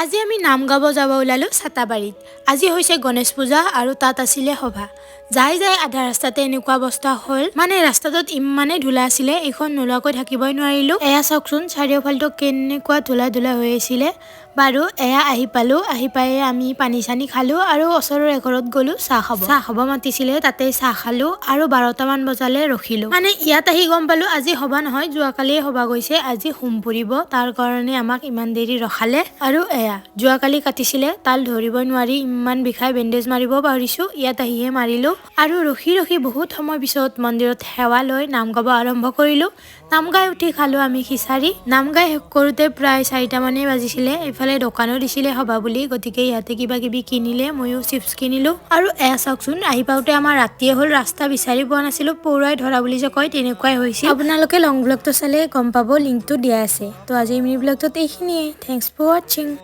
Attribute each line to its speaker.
Speaker 1: আজি আমি নাম গাব যাব ওলালো ছাতাবাৰীত। আজি হৈছে গণেশ পূজা আৰু তাত আছিলে সভা। যাই আধা ৰাস্তাতে এনেকুৱা অৱস্থা হ'ল, মানে ৰাস্তাটোত ইমানে ধূলা আছিলে, এইখন নোলোৱাকৈ থাকিবই নোৱাৰিলো। এয়া চাওকচোন চাৰিওফালটো কেনেকুৱা ধূলা হৈ আছিলে। বাৰু এয়া আহি পালো, আহি পাই আমি পানী চানী খালো আৰু ওচৰৰ এঘৰত গলো চাহ খাব মাতিছিলে, তাতে চাহ খালো আৰু 12টামান বজালে ৰখিলো। মানে ইয়াত আহি গম পালো আজি সভা নহয়, যোৱাকালিয়ে সভা গৈছে, আজি হোম পুৰিব, তাৰ কাৰণে আমাক ইমান দেৰি ৰখালে। আৰু এয়া যোৱাকালি কাটিছিলে, তাল ধৰিব নোৱাৰি ইমান বিষাই, বেণ্ডেজ মাৰিব পাহৰিছো, ইয়াত আহিহে মাৰিলো। আৰু ৰখি বহুত সময় পিছত মন্দিৰত সেৱা লৈ নাম গাব আৰম্ভ কৰিলো। নাম গাই উঠি খালো আমি খিচাৰি। নাম গাই শেষ কৰোতে প্ৰায় 4টা মানে বাজিছিলে। এইফালে দোকানো দিছিলে সভা বুলি, গতিকে ইয়াতে কিবা কিবি কিনিলে, ময়ো চিপছ কিনিলো। আৰু এয়া চাওকচোন আহি পাওঁতে আমাৰ ৰাতিয়ে হ'ল, ৰাস্তা বিচাৰি পোৱা নাছিলো, পৌৰাই ধৰা বুলি যে কয় তেনেকুৱাই হৈছিল। আপোনালোকে লং ব্লগটো চালে গম পাব, লিংকটো দিয়া আছে। তো আজি মিনি ব্লগটোত এইখিনিয়ে। থেংকস ফৰ ৱাচিং।